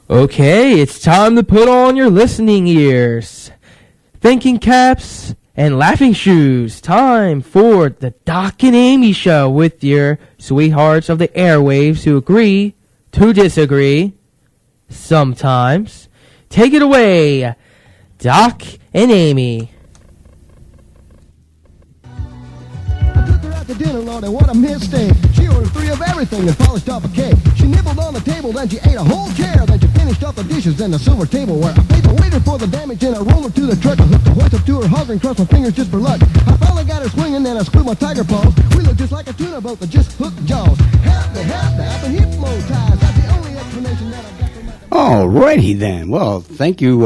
Okay, it's time to put on your listening ears, thinking caps, and laughing shoes. Time for the Doc and Amy Show with your sweethearts of the airwaves who agree to disagree sometimes. Take it away, Doc and Amy. To dinner, Lord, and what a mistake. She ordered 3 of everything and polished off a cake. She nibbled on the table, then she ate a whole chair. Then she finished off the dishes and the silver tableware. I paid the waiter for the damage and I rolled her to the truck. I hooked the hoist up to her hog and crossed my fingers just for luck. I finally got her swinging and I screwed my tiger paws. We looked just like a tuna boat that just hooked jaws. Help me, I've been hypnotized. That's the only explanation that I've got for my... Alrighty then. Well, thank you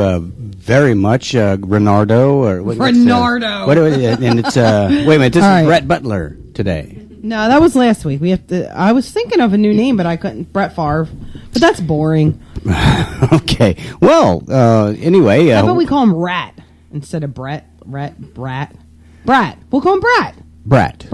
very much, Renardo. Renardo. And it's wait a minute. This is Brett Butler today. No, that was last week. I was thinking of a new name, but I couldn't. Brett Favre, but that's boring. Okay. Well, anyway. How about we call him Rat instead of Brett? Brat. We'll call him Brat. Brat.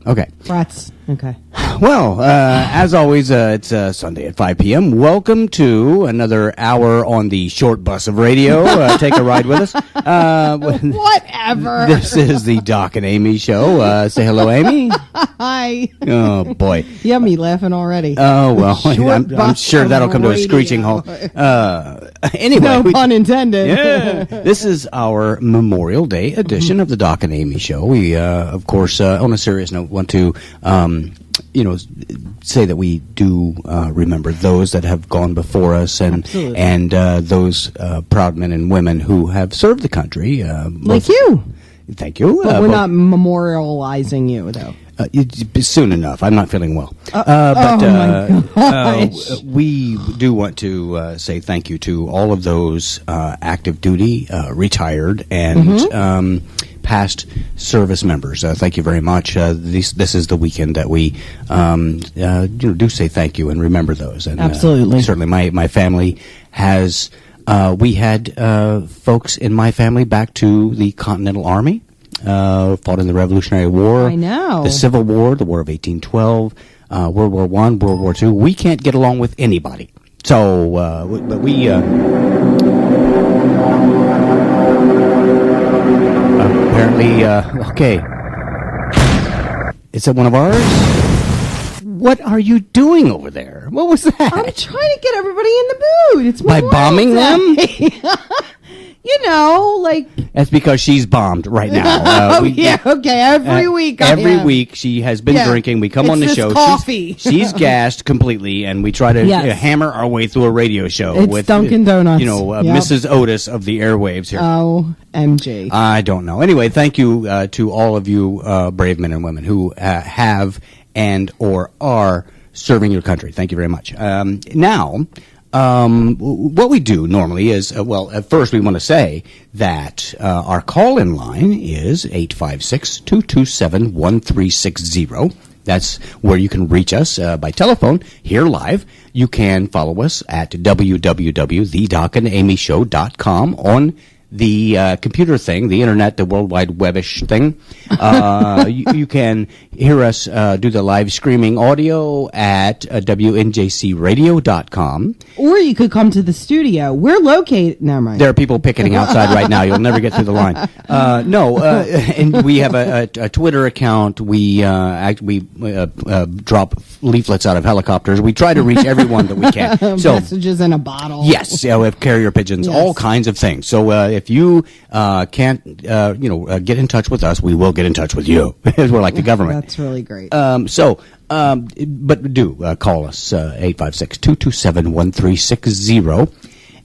Okay. Brats. Okay. Well, as always, it's Sunday at 5 p.m. Welcome to another hour on the short bus of radio. Take a ride with us. Whatever. This is the Doc and Amy Show. Say hello, Amy. Hi. Oh, boy. You have me laughing already. Oh, well, I'm sure that'll come to a screeching halt. Anyway. No pun intended. Yeah. This is our Memorial Day edition of the Doc and Amy Show. We, of course, on a serious note, want to... say that we do remember those that have gone before us and those proud men and women who have served the country. Like you. Thank you. But we're not memorializing you, though. Soon enough. I'm not feeling well. We do want to say thank you to all of those active duty, retired, and past service members. Thank you very much. This is the weekend that we do say thank you and remember those. And, absolutely. Certainly my family has... we had folks in my family back to the Continental Army. Fought in the Revolutionary War. I know. The Civil War, the War of 1812, World War I, World War II. We can't get along with anybody. So, but we... apparently, okay. Is that one of ours? What are you doing over there? What was that? I'm trying to get everybody in the mood. It's by bombing them? You know, like... That's because she's bombed right now. Okay. Every week she has been drinking. We come on the show. Coffee. She's gassed completely, and we try to hammer our way through a radio show. It's with Dunkin' Donuts. Mrs. Otis of the airwaves here. OMG. I don't know. Anyway, thank you to all of you brave men and women who have and or are serving your country. Thank you very much. Now... what we do normally is, at first we want to say that our call-in line is 856-227-1360. That's where you can reach us by telephone here live. You can follow us at www.thedocandamyshow.com on the computer thing, the internet, the World Wide Web-ish thing. You can hear us do the live streaming audio at WNJCradio.com. Or you could come to the studio. We're located... Never mind. There are people picketing outside right now. You'll never get through the line. And we have a Twitter account. We drop leaflets out of helicopters. We try to reach everyone that we can. So, messages in a bottle. Yes, we have carrier pigeons, all kinds of things. So if you can't, get in touch with us, we will get in touch with you. We're like the government. That's really great. But do call us 856-227-1360.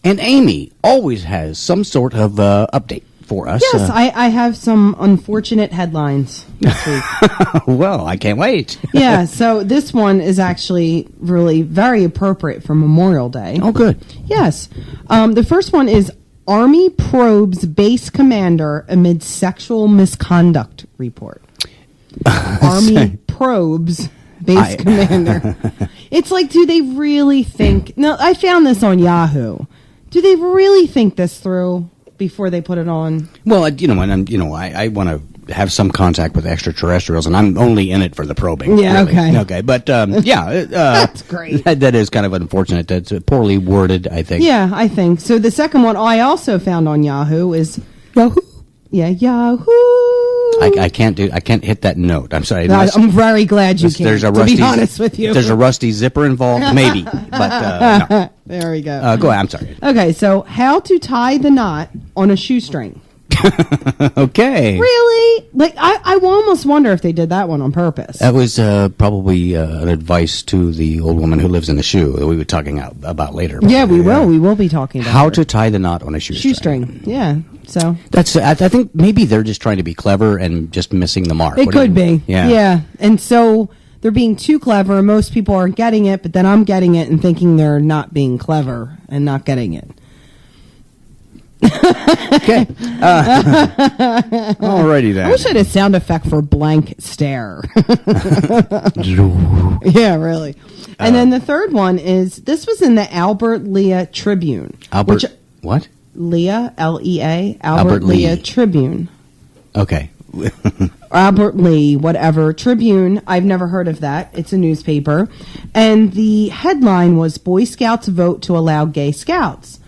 And Amy always has some sort of update for us. Yes, I have some unfortunate headlines this week. Well, I can't wait. Yeah, so this one is actually really very appropriate for Memorial Day. Oh, good. Yes. The first one is Army probes base commander amid sexual misconduct report. Army probes base commander. It's like, do they really think... No, I found this on Yahoo. Do they really think this through before they put it on? Well, I want to have some contact with extraterrestrials, and I'm only in it for the probing. Yeah, really. okay. But That's great. That is kind of unfortunate. That's poorly worded, I think. Yeah, I think. So the second one I also found on Yahoo is Yahoo. Yeah, Yahoo. I can't hit that note. I'm sorry. I'm very glad you There's can't, a rusty, to be honest with you. If there's a rusty zipper involved, maybe. But no. There we go. Go ahead. I'm sorry. Okay, so how to tie the knot on a shoestring. Okay. Really? Like, I almost wonder if they did that one on purpose. That was probably an advice to the old woman who lives in the shoe that we were talking about later. Yeah, we will. We will be talking about how her. to tie the knot on a shoestring. Shoestring. Yeah. So That's. I think maybe they're just trying to be clever and just missing the mark. it What do could you- be. Yeah. Yeah. And so they're being too clever. Most people aren't getting it, but then I'm getting it and thinking they're not being clever and not getting it. Okay. Alrighty then. I wish I had a sound effect for blank stare. Yeah, really. And then the third one is, this was in the Albert Leah Tribune. Albert. What? Leah, L-E-A, Albert Leah Lee. Tribune. Okay. Albert Lee, whatever. Tribune, I've never heard of that. It's a newspaper. And the headline was, Boy Scouts vote to allow gay scouts.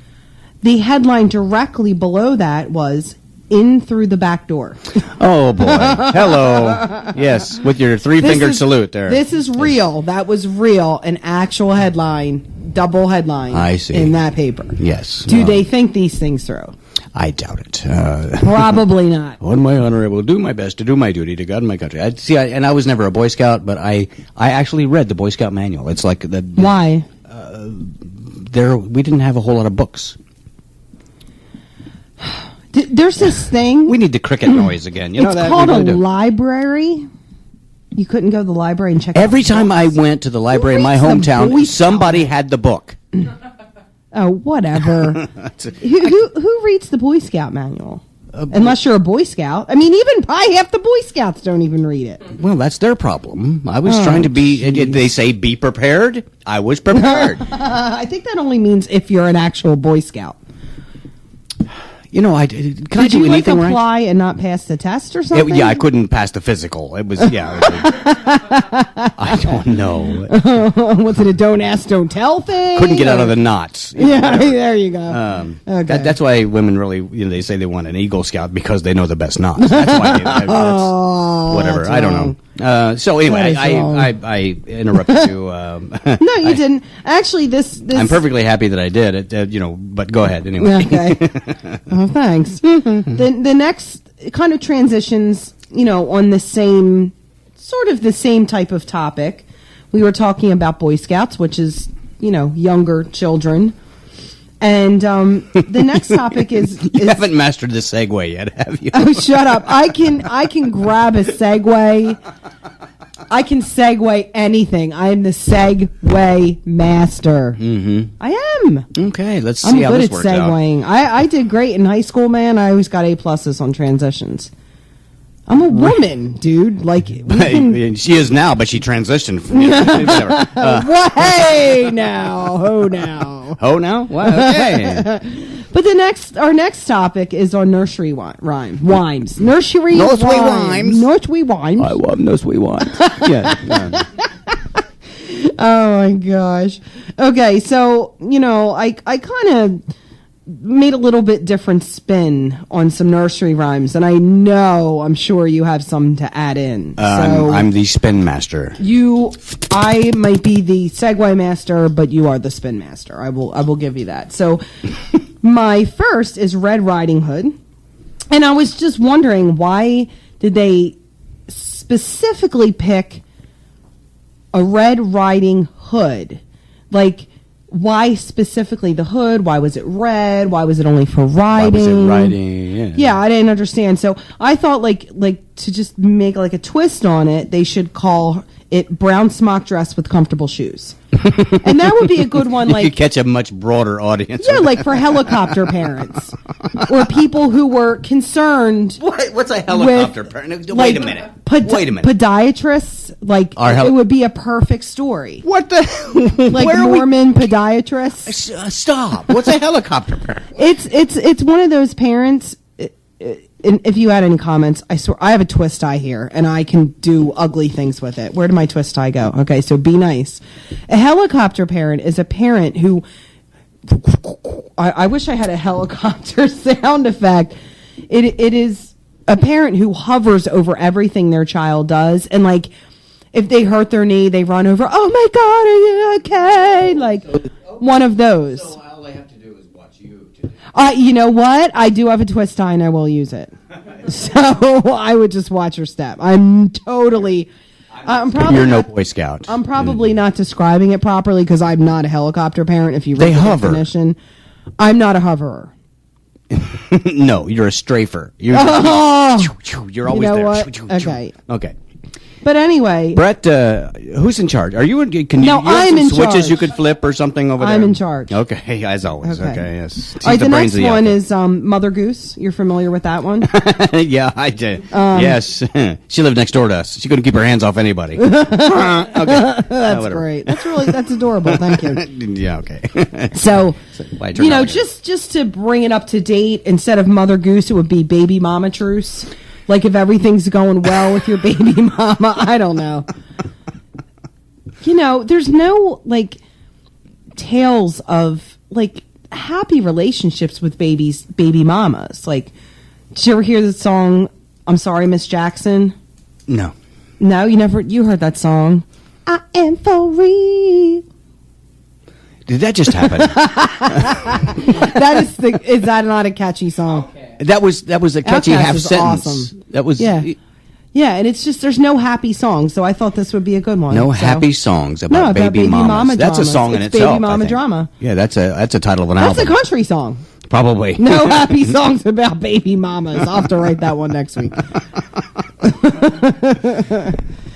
The headline directly below that was, In through the back door. Oh boy. Hello. Yes, with your three-fingered salute there. This is real. That was real. An actual headline, double headline. I see. In that paper. Yes. Do they think these things through? I doubt it. Probably not. On my honor, I will do my best to do my duty to God and my country. And I was never a Boy Scout, but I actually read the Boy Scout manual. It's like the Why? we didn't have a whole lot of books. There's this thing. We need the cricket noise again. You know It's that called we a really do. library. You couldn't go to the library and check Every out time I books? went to the library in my reads the Boy hometown, Scout somebody had the book. Oh, whatever. who reads the Boy Scout manual? Unless you're a Boy Scout. I mean, even probably half the Boy Scouts don't even read it. Well, that's their problem. I was trying to be. They say be prepared. I was prepared. I think that only means if you're an actual Boy Scout. You know, can I Did do you anything right? apply and not pass the test or something? Yeah, I couldn't pass the physical. It was I don't know. Was it a don't ask, don't tell thing? Couldn't get out of the knots. Yeah, there you go. Okay. That's why women really, they say they want an Eagle Scout because they know the best knots. That's why. That's whatever. that's I don't know. So anyway, That is wrong. I interrupted you. No, you didn't. Actually, this I'm perfectly happy that I did it. But go ahead anyway. Okay. Oh, thanks. The next kind of transitions, on the same type of topic. We were talking about Boy Scouts, which is, younger children. And the next topic is You haven't mastered the segue yet, have you? Oh, shut up. I can grab a segue. I can segue anything. I am the segue master. Mm-hmm. I am. Okay, let's I'm see how good this at works out. segueing. I did great in high school, man. I always got A+ on transitions. I'm a woman, dude. Like, we can... She is now, but she transitioned. Whatever. Hey, now. Oh, now. Oh, now? What? Okay. But our next topic is on nursery rhymes. Nursery Nursery rhymes. Nursery rhymes. I love no sweet wine. Yeah. Oh my gosh. Okay, so I kind of made a little bit different spin on some nursery rhymes, and I'm sure you have some to add in. So I'm the spin master. I might be the segue master, but you are the spin master. I will give you that. So my first is Red Riding Hood, and I was just wondering, why did they specifically pick a Red Riding Hood? Like, why specifically the hood? Why was it red? Why was it only for riding? Why was it riding? Yeah, I didn't understand. So I thought, like to just make like a twist on it, they should call it brown smock dress with comfortable shoes, and that would be a good one. You Like, could catch a much broader audience. yeah, like for helicopter parents or people who were concerned. What's a helicopter parent? Wait a minute. Wait a minute. Podiatrists, like, it would be a perfect story. What the? Like Mormon podiatrists. Stop. What's a helicopter parent? It's one of those parents. and if you had any comments, I swear I have a twist tie here, and I can do ugly things with it. Where did my twist tie go? Okay, so be nice. A helicopter parent is a parent who. I wish I had a helicopter sound effect. It is a parent who hovers over everything their child does, and like if they hurt their knee, they run over. Oh my God, are you okay? Like one of those. So all they have to do is watch you. You know what? I do have a twist tie, and I will use it. So I would just watch her step. I'm probably. You're no Boy Scout. I'm probably not describing it properly because I'm not a helicopter parent. If you read the definition, I'm not a hoverer. No, you're a strafer. You're always you know there. What? Okay. Okay. But anyway, Brett, who's in charge? Are you? Can you? No, you have I'm some in switches charge. you could flip or something over there. I'm in charge. Okay, as always. Okay, yes. All right, the brains next of the one outfit. is Mother Goose. You're familiar with that one? Yeah, I did. Yes, she lived next door to us. She couldn't keep her hands off anybody. Okay, That's great. That's adorable. Thank you. Yeah, okay. So, Why I turned out like just to bring it up to date, instead of Mother Goose, it would be Baby Mama Truce. Like if everything's going well with your baby mama, I don't know. There's no like tales of like happy relationships with baby mamas. Like, did you ever hear the song "I'm Sorry, Miss Jackson"? No. No, you heard that song. I am for real. Did that just happen? Is that not a catchy song? Okay. That was a catchy Outcast half is sentence. awesome. That was Yeah, and it's just there's no happy songs, so I thought this would be a good one. No So- happy songs about No, about baby mamas. mama That's a dramas. song in It's itself. baby mama I think. drama. Yeah, that's a title of an That's album. a country song. Probably. No happy songs about baby mamas. I'll have to write that one next week.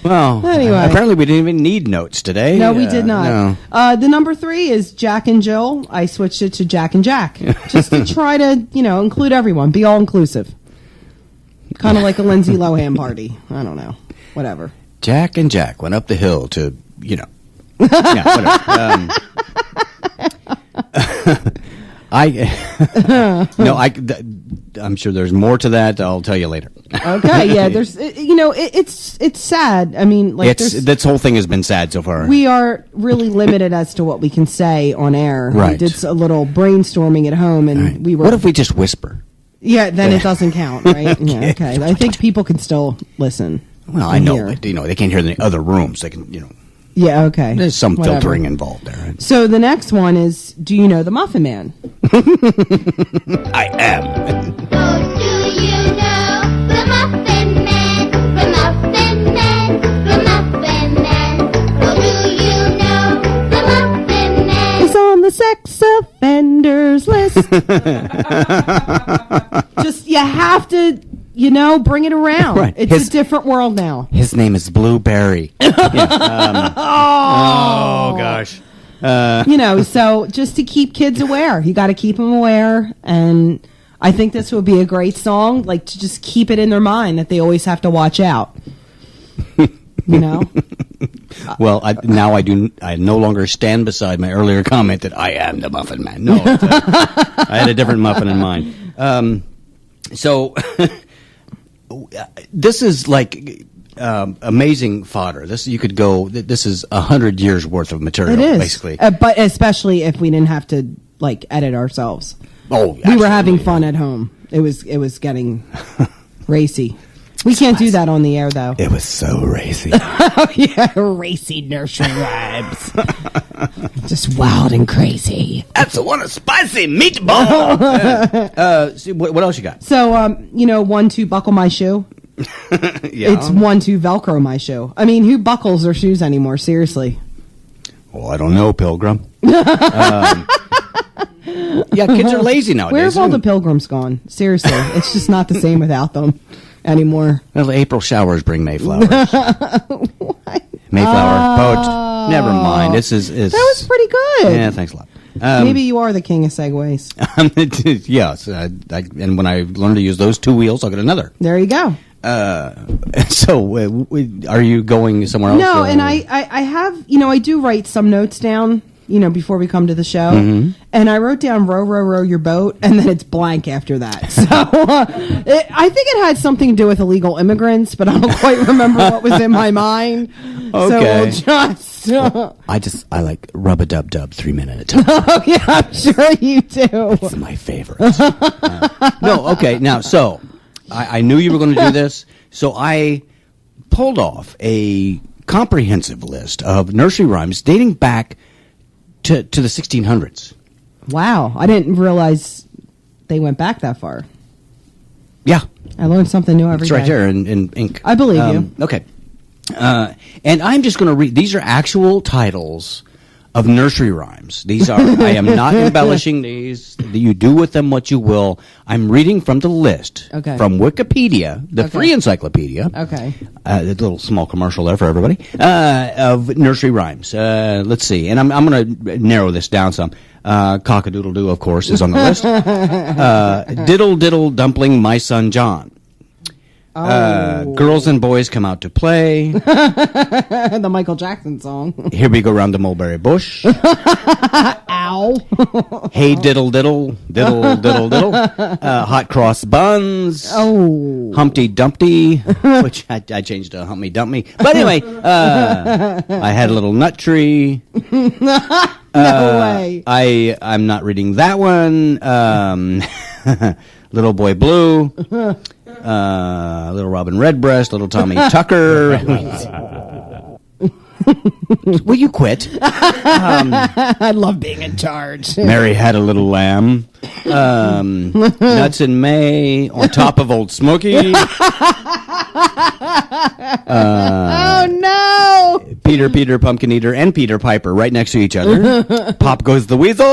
Well, Anyway. apparently we didn't even need notes today. No, we did not. No. The number 3 is Jack and Jill. I switched it to Jack and Jack just to try to, include everyone, be all inclusive. Kind of like a Lindsay Lohan party. I don't know. Whatever. Jack and Jack went up the hill to, yeah, whatever. I'm sure there's more to that. I'll tell you later. Okay, yeah. There's, it's sad. I mean, like, This whole thing has been sad so far. we are really limited as to what we can say on air. We Right. did a little brainstorming at home, and Right. we were. What if we just whisper? Yeah, then it doesn't count, right? Yeah, okay. I think people can still listen. Well, I and know, hear. but they can't hear in the other rooms. They can, Yeah, okay. there's some Whatever. filtering involved there. Right? So the next one is, do you know the Muffin Man? I am. Oh, do you know the Muffin Man? The Muffin Man, the Muffin Man. Oh, do you know the Muffin Man? He's on the sex offenders list. Just, you have to, bring it around. Right. It's a different world now. His name is Blueberry. Oh gosh. So just to keep kids aware, you got to keep them aware. And I think this would be a great song, like to just keep it in their mind that they always have to watch out. Well, I no longer stand beside my earlier comment that I am the Muffin Man. No, I had a different muffin in mind. So this is like amazing fodder. This you could go. This is 100 years worth of material, It is. basically. But especially if we didn't have to, like, edit ourselves. Oh, We were having fun at home. It was getting racy. We can't do that on the air, though. It was so racy. Oh, yeah, racy nursery rhymes. Just wild and crazy. That's the one of spicy meatball. See, what else you got? So, 1, 2, buckle my shoe. Yeah. It's 1, 2, Velcro my shoe. I mean, who buckles their shoes anymore? Seriously. Well, I don't know, Pilgrim. Yeah, kids are lazy nowadays. Where's all the pilgrims gone? Seriously, it's just not the same without them anymore. Well, April showers bring Mayflowers. Mayflower, poet. Never mind. This is That was pretty good. Yeah, thanks a lot. Maybe you are the king of segues. Yes, and when I learn to use those 2 wheels, I'll get another. There you go. So, are you going somewhere else? No, and I have, I do write some notes down, before we come to the show. Mm-hmm. And I wrote down row, row, row your boat, and then it's blank after that. So I think it had something to do with illegal immigrants, but I don't quite remember what was in my mind. Okay. So we'll just... I like rub-a-dub-dub 3 minute at a time. Oh, yeah, I'm sure you do. It's my favorite. No, okay. Now, so I knew you were going to do this, so I pulled off a comprehensive list of nursery rhymes dating back to the 1600s. Wow, I didn't realize they went back that far. Yeah, I learned something new every day. it's right here in ink. I believe you. Okay. And I'm just going to read. These are actual titles of nursery rhymes. These are. I am not embellishing these. You do with them what you will. I'm reading from the list. Okay. From Wikipedia, the free encyclopedia. Okay. A little small commercial there for everybody of nursery rhymes. Let's see, and I'm going to narrow this down some. Cock-a-doodle-doo, of course, is on the list. Diddle diddle dumpling, my son John. Girls and boys come out to play. The Michael Jackson song. Here we go round the mulberry bush. Ow. Hey diddle diddle diddle diddle diddle. Hot cross buns. Oh. Humpty Dumpty, which I changed to Humpty Dumpty. But anyway, I had a little nut tree. No way. I'm not reading that one. Little Boy Blue. Little Robin Redbreast. Little Tommy Tucker. Will you quit? I love being in charge. Mary had a little lamb. Nuts in May on top of Old Smoky. Oh no! Peter Pumpkin Eater and Peter Piper right next to each other. Pop goes the weasel.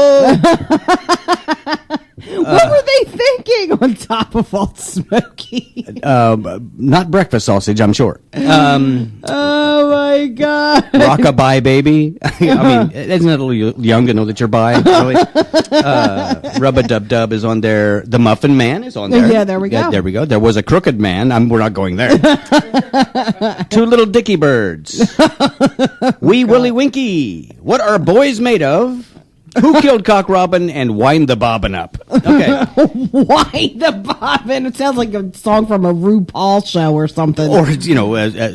What were they thinking on top of Old Smoky? Not breakfast sausage, I'm sure. Oh my god! Rockabye baby. I mean, isn't it a little young to know that you're bi? Really? Rub-a-dub-dub is on there. The Muffin Man is on there. Yeah, there we go. There we go. There was a Crooked Man. We're not going there. Two little dicky birds. Wee Willie Winky. What are boys made of? Who killed Cock Robin and wind the bobbin up? Okay. Wind the bobbin. It sounds like a song from a RuPaul show or something. Or,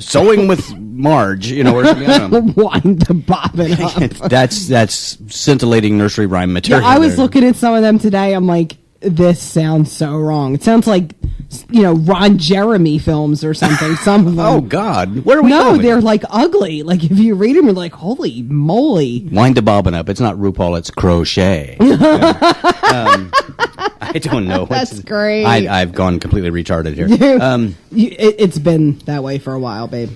sewing with Marge, or something. I don't know. Wind the bobbin up. That's scintillating nursery rhyme material. Yeah, I was there. looking at some of them today. I'm like, this sounds so wrong. It sounds like, Ron Jeremy films or something. Some of them. Oh, God. Where are we going? No, they're like ugly. Like, if you read them, you're like, holy moly. Wind the bobbin up. It's not RuPaul, it's crochet. I don't know. That's great. I've gone completely retarded here. It's been that way for a while, babe.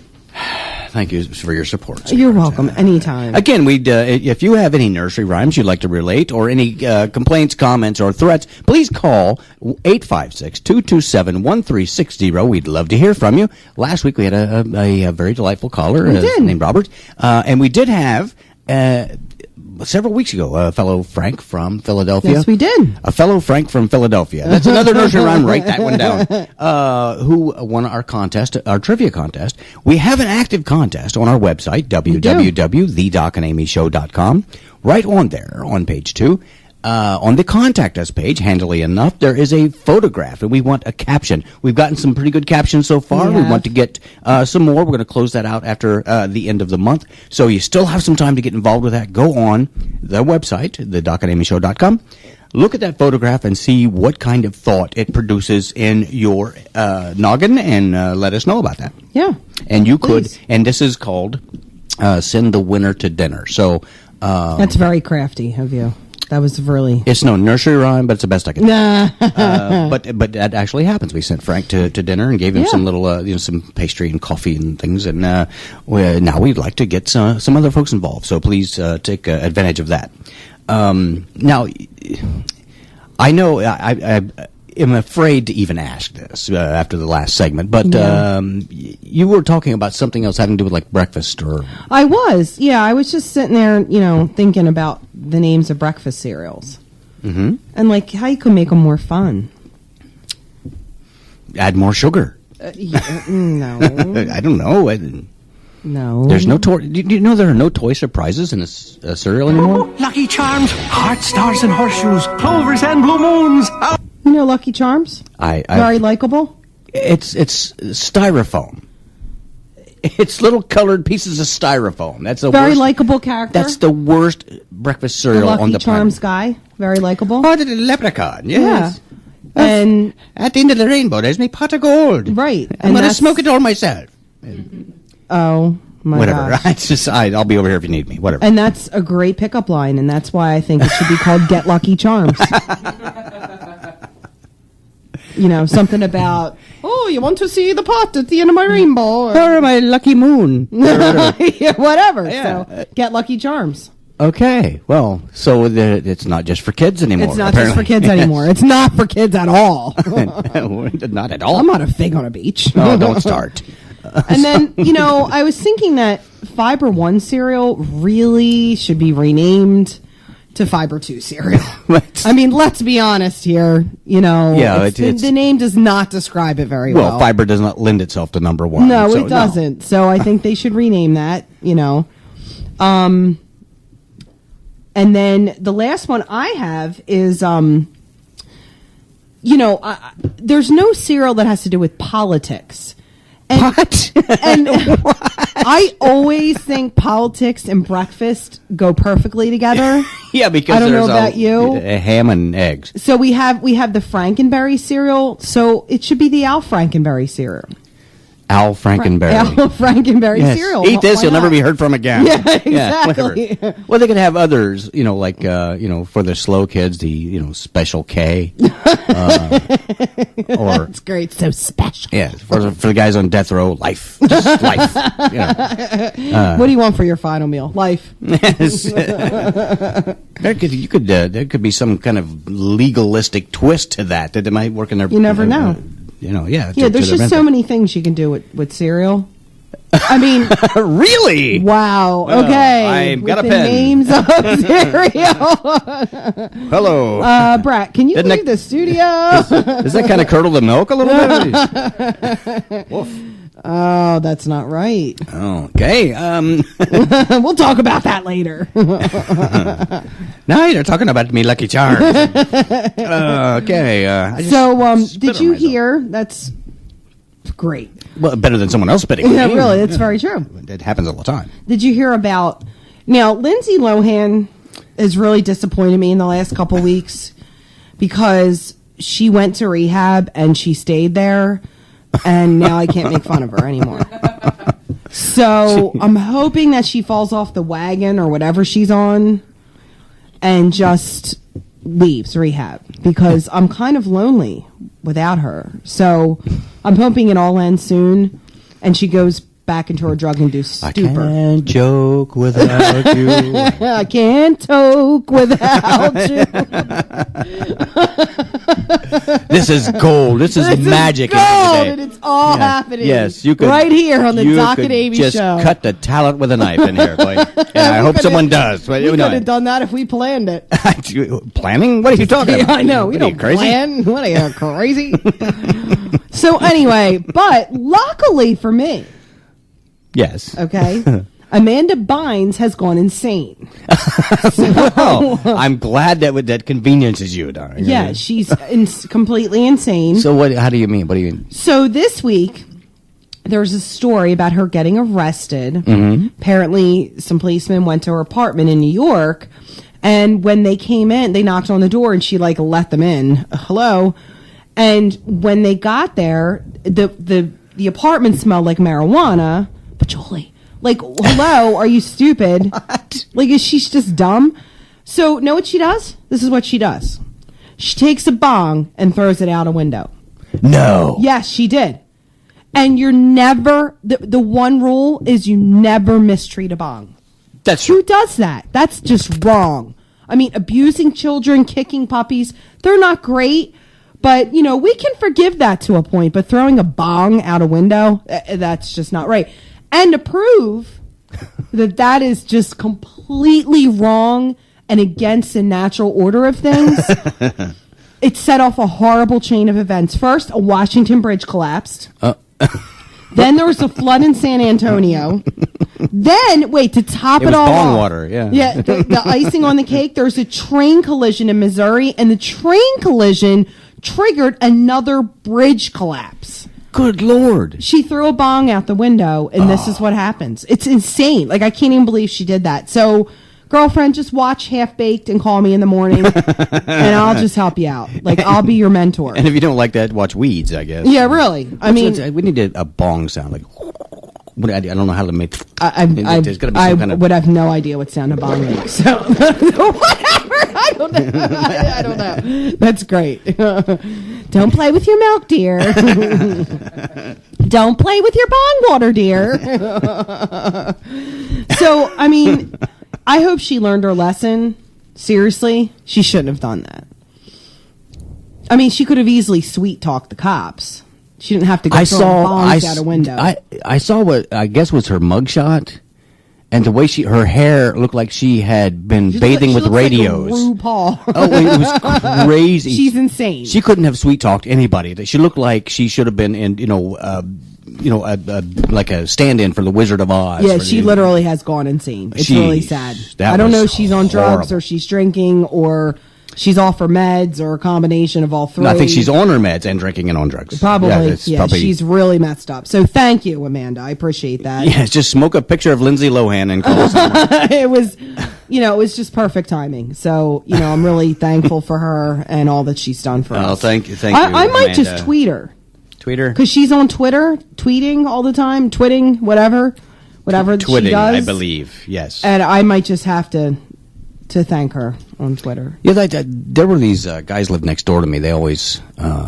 Thank you for your support. You're welcome. Anytime. Again, if you have any nursery rhymes you'd like to relate or any complaints, comments, or threats, please call 856-227-1360. We'd love to hear from you. Last week we had a very delightful caller named Robert. And we did have... several weeks ago, a fellow Frank from Philadelphia. Yes, we did. A fellow Frank from Philadelphia. That's another nursery rhyme. Write that one down. Who won our contest, our trivia contest. We have an active contest on our website, www.thedocandamyshow.com. Right on there, on page 2. On the Contact Us page, handily enough, there is a photograph, and we want a caption. We've gotten some pretty good captions so far. We want to get some more. We're going to close that out after the end of the month. So you still have some time to get involved with that. Go on the website, thedocandamyshow.com. Look at that photograph and see what kind of thought it produces in your noggin, and let us know about that. Yeah. And you could, Please. and this is called Send the Winner to Dinner. So That's very crafty of you. That was really... It's no nursery rhyme, but it's the best I can do. Nah. But that actually happens. We sent Frank to dinner and gave him some little, some pastry and coffee and things. And now we'd like to get some other folks involved. So please take advantage of that. Now, I know I am afraid to even ask this after the last segment, but you were talking about something else having to do with like breakfast or... I was. Yeah, I was just sitting there, thinking about the names of breakfast cereals. Mm-hmm. And like how you could make them more fun. Add more sugar. No. I don't know. No. There's no toy. Do you know there are no toy surprises in a cereal anymore? Lucky Charms, heart stars and horseshoes, clovers and blue moons. You know Lucky Charms? Very likable. It's styrofoam. It's little colored pieces of styrofoam. That's the Very worst. likable character. That's the worst breakfast the cereal Lucky on the Charms planet. guy. Very likable. Oh, the leprechaun. Yes. Yeah. And At the end of the rainbow, there's me pot of gold. right. I'm And gonna that's- smoke it all myself. Oh my Whatever. gosh. It's just I'll be over here if you need me. Whatever. And that's a great pickup line, and that's why I think it should be called Get Lucky Charms. You know, something about, oh, you want to see the pot at the end of my rainbow? Or my lucky moon. Yeah, whatever. Yeah. So, Get Lucky Charms. Okay. Well, so it's not just for kids anymore. It's not just for kids anymore. It's not for kids at all. Not at all. I'm not a fig on a beach. Oh, don't start. And then, you know, I was thinking that Fiber One cereal really should be renamed to Fiber 2 cereal. I mean, let's be honest here. You know, Yeah, the name does not describe it very well. Well, fiber does not lend itself to number one. No, so it doesn't. So I think they should rename that, you know. And then the last one I have is, you know, there's no cereal that has to do with politics. And, What? And I always think politics and breakfast go perfectly together. Yeah, because I don't know there's about you. a ham and eggs. So we have the Frankenberry cereal. So it should be the Al Frankenberry cereal. Al Frankenberry. Al Frankenberry Yes. cereal. Eat this, Why you'll never not? be heard from again. Yeah, exactly. whatever. Well, they could have others, you know, like, you know, for the slow kids, the, you know, Special K. Or, It's great. So special. yeah, for the guys on death row, life. Just life. You know. What do you want for your final meal? Life. Yes. there could be some kind of legalistic twist to that it might work in their. You never know. You know, yeah. Yeah, there's just so many things you can do with cereal. I mean, Really? wow. Well, Okay. I've got with a the pen. names of cereal. Hello. Brett, can you Didn't leave I- the studio? Does that kind of curdle the milk a little bit? Woof. Oh, that's not right. Okay. We'll talk about that later. Now you're talking about me, Lucky Charms. Okay. I just So, spit did on you myself. hear? That's great. Well, better than someone else spitting. on Yeah, me. really, it's very true. It happens all the time. Did you hear about? Now, Lindsay Lohan has really disappointed me in the last couple weeks because she went to rehab and she stayed there, and now I can't make fun of her anymore. So I'm hoping that she falls off the wagon or whatever she's on and just leaves rehab because I'm kind of lonely without her. So I'm hoping it all ends soon and she goes back into her drug-induced I stupor. can't joke without you. I can't talk without you. This is gold. This is This is magic. gold, today. and it's all Yeah. happening. Yes, you could right here on the you Doc could and Amy just show. cut the talent with a knife in here, boy. And I hope could've- someone does. But, We you could know, have done that if we planned it. planning? What are you talking Yeah, about? I know. We What are you, don't crazy? plan. What are you, crazy? So anyway, but luckily for me, Yes. okay, Amanda Bynes has gone insane. Well, I'm glad that conveniences you, darling. Yeah, she's completely insane. So what? How do you mean? What do you mean? So this week, there's a story about her getting arrested. Mm-hmm. Apparently, some policemen went to her apartment in New York, and when they came in, they knocked on the door, and she like let them in. Hello, and when they got there, the apartment smelled like marijuana. But Julie, like, hello, are you stupid? What? Like, is she just dumb? So, know what she does? This is what she does. She takes a bong and throws it out a window. No. Yes, she did. And you're never, the one rule is you never mistreat a bong. That's Who true. does that? That's just wrong. I mean, abusing children, kicking puppies, they're not great. But, you know, we can forgive that to a point. But throwing a bong out a window, that's just not right. And to prove that is just completely wrong and against the natural order of things, it set off a horrible chain of events. First, a Washington Bridge collapsed. Then there was a flood in San Antonio. Then, wait, to top It it was all bong off. water, yeah. Yeah, the icing on the cake, there's a train collision in Missouri, and the train collision triggered another bridge collapse. Good Lord. She threw a bong out the window, and this is what happens. It's insane. Like, I can't even believe she did that. So, girlfriend, just watch Half Baked and call me in the morning, and I'll just help you out. Like, I'll be your mentor. And if you don't like that, watch Weeds, I guess. Yeah, really. I mean, we need a bong sound. Like, I don't know how to make. I There's gotta be some kind of. would have no idea what sound a bong makes. So, whatever. I don't know. I don't know. That's great. Don't play with your milk, dear. Don't play with your bong water, dear. So, I mean, I hope she learned her lesson. Seriously, she shouldn't have done that. I mean, she could have easily sweet talked the cops. She didn't have to go throwing bongs out a window. I saw what I guess was her mugshot, and the way her hair looked like she had been bathing with radios. Like RuPaul. Oh, it was crazy. She's insane. She couldn't have sweet talked anybody. She looked like she should have been in, like a stand-in for the Wizard of Oz. Yeah, she literally has gone insane. It's Jeez, really sad. that I don't know was if she's on drugs horrible. or she's drinking or she's off her meds or a combination of all three. No, I think she's on her meds and drinking and on drugs. Probably. it's Yeah, she's really messed up. So thank you, Amanda. I appreciate that. Yeah, just smoke a picture of Lindsay Lohan and call us. It was, it was just perfect timing. So, I'm really thankful for her and all that she's done for us. Oh, thank you. I might Amanda. just tweet her. Tweeter? Because she's on Twitter, tweeting all the time, twitting, whatever she Twitting, does. I believe, yes. And I might just have to thank her on Twitter. Yeah, there were these guys lived next door to me. They always,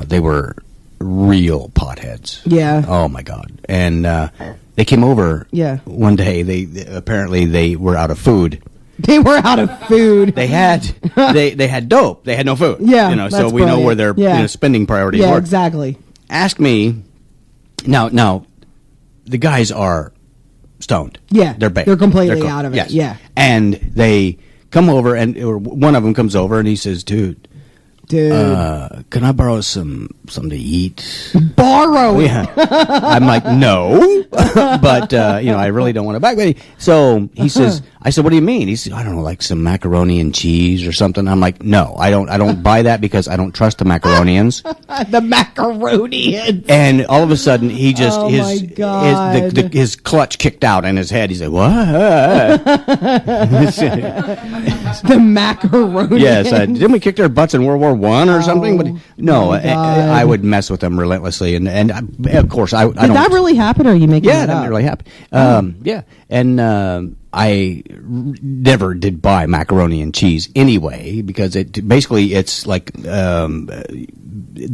they were real potheads. Yeah. Oh my God! And they came over. Yeah. One day, they were out of food. They were out of food. They had they had dope. They had no food. Yeah, so that's we know where their brilliant. Yeah. spending priorities Yeah, were. exactly. Ask me. Now, the guys are stoned. Yeah, they're baked. they're completely cooked. out of it, Yes. yeah. And they come over, or one of them comes over, and he says, "Dude, can I borrow something to eat?" Borrow. Yeah. I'm like, no, but I really don't want to back. So he says, I said, what do you mean? He said, I don't know, like some macaroni and cheese or something. I'm like, no, I don't buy that because I don't trust the macaronians. The macaroni. And all of a sudden, he just Oh, my God. his clutch kicked out in his head. He said, "What?" The macaroni. Yes, didn't we kick their butts in World War I or something? But no, my God. I would mess with them relentlessly, and of course I Did don't. that really happen, or are you making Yeah, that that up? made me really happy. Yeah, and I never did buy macaroni and cheese anyway because it's like the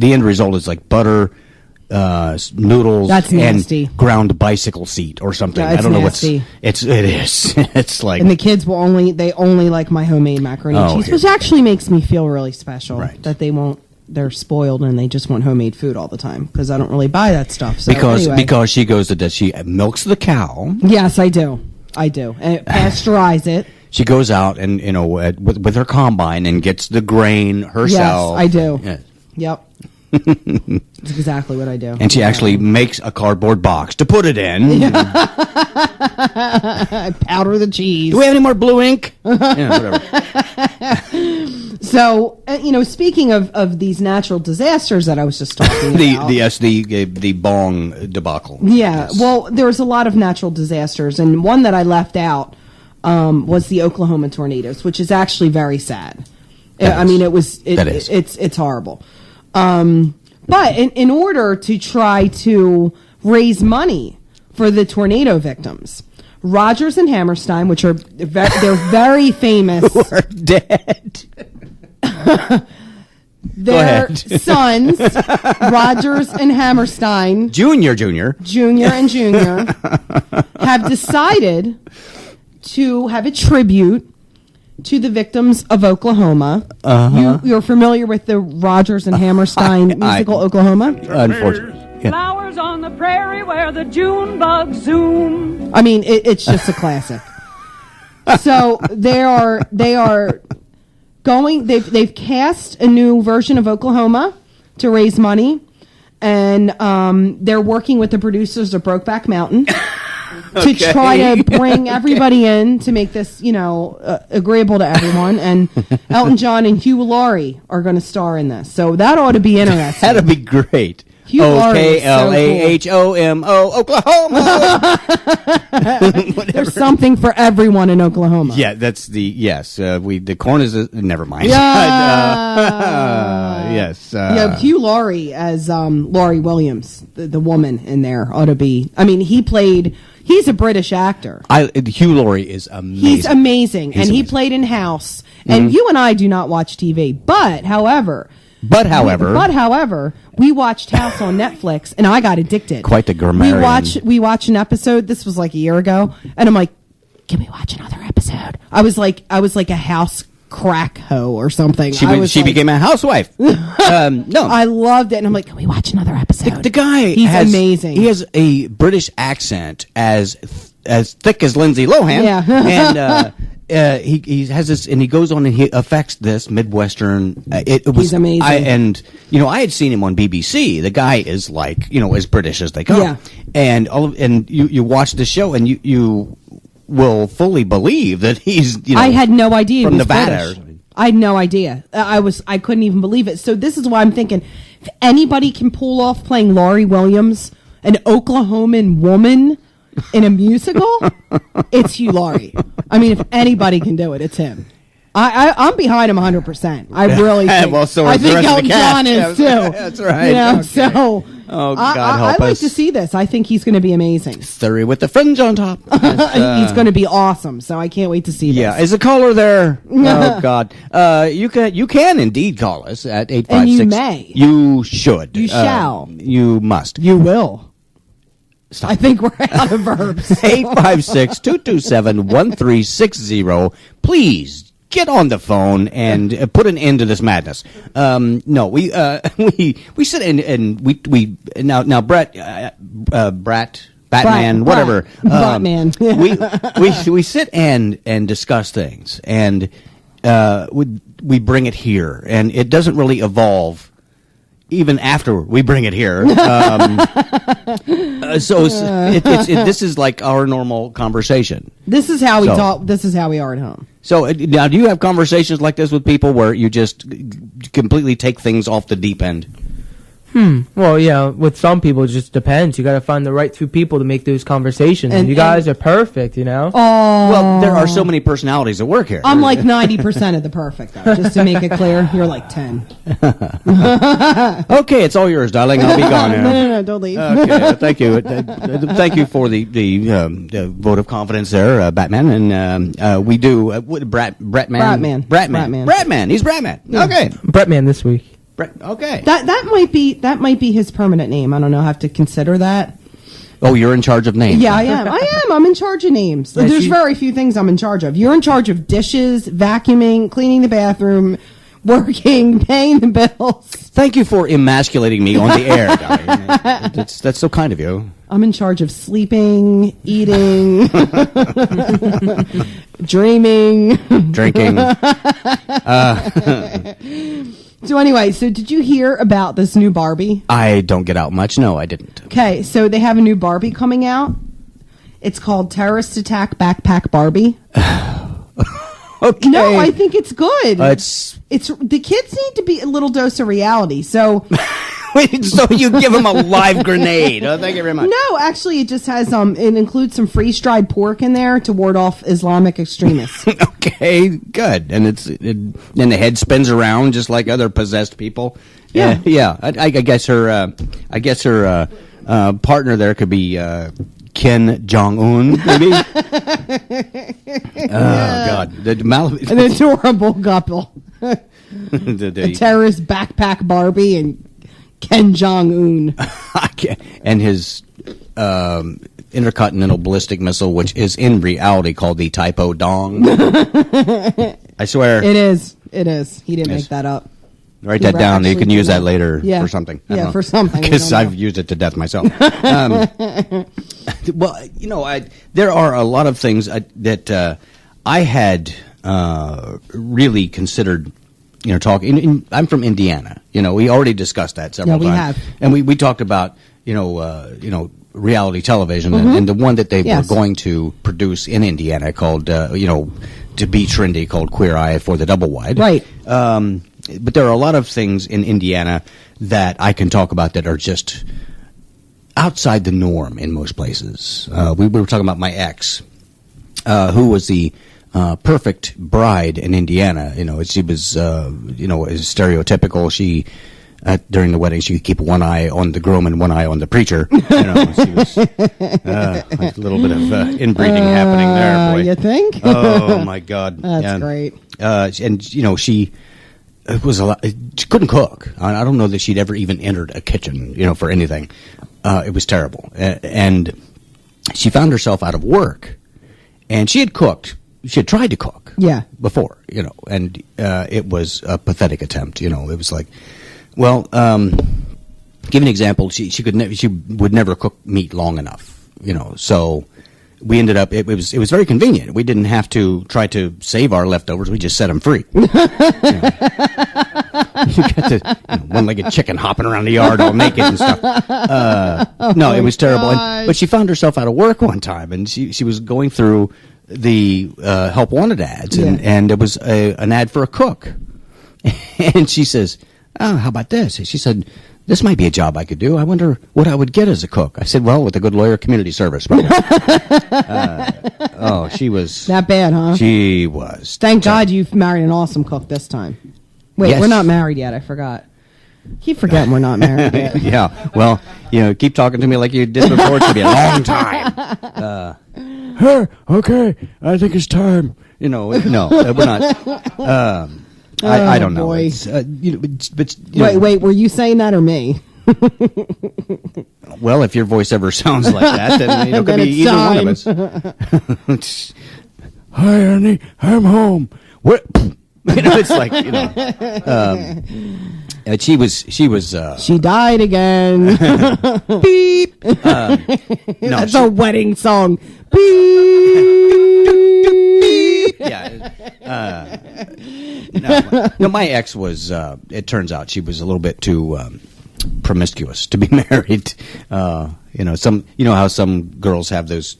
end result is like butter, noodles, That's nasty. and ground bicycle seat or something. Yeah, I it's don't know nasty. it is. It's like And the kids will only like my homemade macaroni and Oh, cheese, here. which actually makes me feel really special. Right. That they're spoiled and they just want homemade food all the time because I don't really buy that stuff. So anyway. because she goes to that she milks the cow. Yes, I do, and pasteurize it. She goes out and with her combine and gets the grain herself. Yes, I do. Yes. Yep. That's exactly what I do. And she actually makes a cardboard box to put it in. I powder the cheese. Do we have any more blue ink? Whatever. So, speaking of these natural disasters that I was just talking about. the bong debacle. Yeah, Yes. well, there's a lot of natural disasters, and one that I left out was the Oklahoma tornadoes, which is actually very sad. That I is. mean, it's horrible. But in order to try to raise money for the tornado victims, Rogers and Hammerstein, which they're very famous. Who are dead. Their ahead. sons, Rogers and Hammerstein, Junior. Junior and Junior, have decided to have a tribute to the victims of Oklahoma. You're familiar with the Rogers and Hammerstein musical Oklahoma? Unfortunately. Yeah. Flowers on the prairie where the June bugs zoom. I mean, it's just a classic. So they are going. They've cast a new version of Oklahoma to raise money, and they're working with the producers of Brokeback Mountain to try to bring everybody in to make this, agreeable to everyone. And Elton John and Hugh Laurie are going to star in this, so that ought to be interesting. That'd be great. Hugh Laurie is so OKLAHOMO, Oklahoma. There's something for everyone in Oklahoma. Yeah, that's the corn is never mind. Yeah. Yes. Hugh Laurie as Laurie Williams, the woman in there ought to be. I mean, he's a British actor. Hugh Laurie is amazing. He's amazing, He's and he amazing. played in House. And you and I do not watch TV, but however, we watched House on Netflix, and I got addicted. Quite the grammarian. We watched an episode. This was like a year ago, and I'm like, "Can we watch another episode?" I was like a house crack hoe or something. She became a housewife. No, I loved it, and I'm like, "Can we watch another episode?" the guy he's has amazing. He has a British accent as thick as Lindsay Lohan. Yeah. And he has this, and he goes on and he affects this Midwestern. It was He's amazing. I had seen him on BBC. The guy is like, as British as they come. Yeah. And you watch the show, and you will fully believe that he's. I had no idea from he was Nevada. British. I had no idea. I couldn't even believe it. So this is why I'm thinking, if anybody can pull off playing Laurie Williams, an Oklahoman woman in a musical, it's Hugh Laurie. I mean, if anybody can do it, it's him. I'm behind him 100%. I really think. Well, so I is the think rest of the Elton cast. John is too. That's right. Okay. So. Oh, God I help like us. to see this. I think he's going to be amazing. Surrey with the fringe on top. He's going to be awesome. So I can't wait to see this. Yeah, is a caller there? Oh God, you can indeed call us at 856. And you may. You should. You shall. You must. You will. Stop. I think we're out of verbs. 856-227-1360. Please get on the phone and put an end to this madness. No, we sit and we now Brett, Batman, whatever. Batman. we sit and discuss things, and we bring it here, and it doesn't really evolve even after we bring it here. This is like our normal conversation. This is how we talk. This is how we are at home. So now, do you have conversations like this with people where you just completely take things off the deep end? Well, yeah, with some people, it just depends. You got to find the right two people to make those conversations. And you guys are perfect, Oh, well, there are so many personalities that work here. I'm like 90% of the perfect, though. Just to make it clear, you're like 10. Okay, it's all yours, darling. I'll be gone now. No, don't leave. Okay, thank you. Thank you for the vote of confidence there, Batman. And we do Bratman. He's Bratman. Yeah. Okay, Bretman this week. Okay. That might be his permanent name. I don't know. I have to consider that. Oh, you're in charge of names. Yeah, I am. I'm in charge of names. Yeah, There's very few things I'm in charge of. You're in charge of dishes, vacuuming, cleaning the bathroom, working, paying the bills. Thank you for emasculating me on the air, darling. That's so kind of you. I'm in charge of sleeping, eating, dreaming, Drinking. So anyway, did you hear about this new Barbie? I don't get out much. No, I didn't. Okay, so they have a new Barbie coming out. It's called Terrorist Attack Backpack Barbie. Okay. No, I think it's good. It's the kids need to be a little dose of reality. So so you give them a live grenade. Oh, thank you very much. no, actually, it just has it includes some freeze-dried pork in there to ward off Islamic extremists. Okay, good. And and the head spins around just like other possessed people. Yeah. Yeah. I guess her partner there could be Kim Jong-un, maybe. Oh God, An adorable couple. A terrorist backpack Barbie and Kim Jong-un. and his intercontinental ballistic missile, which is in reality called the Typo Dong. I swear. It is. He didn't make that up. Write that down. You can use that later for something. For something. Because I've used it to death myself. Well, there are a lot of things that I had really considered, talking. I'm from Indiana, We already discussed that several Yeah, we times. have. And we talked about, reality television and the one that they Yes. were going to produce in Indiana called, to be trendy, called Queer Eye for the Double Wide. Right. But there are a lot of things in Indiana that I can talk about that are just outside the norm in most places. We were talking about my ex, who was the perfect bride in Indiana. She was, stereotypical. She, during the wedding, she could keep one eye on the groom and one eye on the preacher. She was a little bit of inbreeding happening there. Boy, You think? Oh my God, That's great. And she. It was a lot. She couldn't cook. I don't know that she'd ever even entered a kitchen, for anything. It was terrible. And she found herself out of work. And she had cooked. She had tried to cook. Yeah. Before, and it was a pathetic attempt. It was like, well, give an example. She would never cook meat long enough. So we ended up. It was very convenient. We didn't have to try to save our leftovers. We just set them free. You got the one-legged chicken hopping around the yard all naked and stuff. No, it was terrible. But she found herself out of work one time, and she was going through the help wanted ads, and there was an ad for a cook, and she says, "Oh, how about this?" She said, "This might be a job I could do. I wonder what I would get as a cook." I said, "Well, with a good lawyer, community service." She was That bad, huh? She was. Thank God you've married an awesome cook this time. Wait, Yes. we're not married yet. I forgot. Keep forgetting we're not married yet. Yeah. Well, keep talking to me like you did before. It's gonna be a long time. Okay, I think it's time. No, we're not. I don't know. boy. It's, Wait, were you saying that or me? Well, if your voice ever sounds like that, then it could Then be it's either one of us. Hi, honey, I'm home. What? It's like she was. She died again. Beep. No, That's she- a wedding song. Beep. Yeah. No, my ex was. It turns out she was a little bit too promiscuous to be married. How some girls have those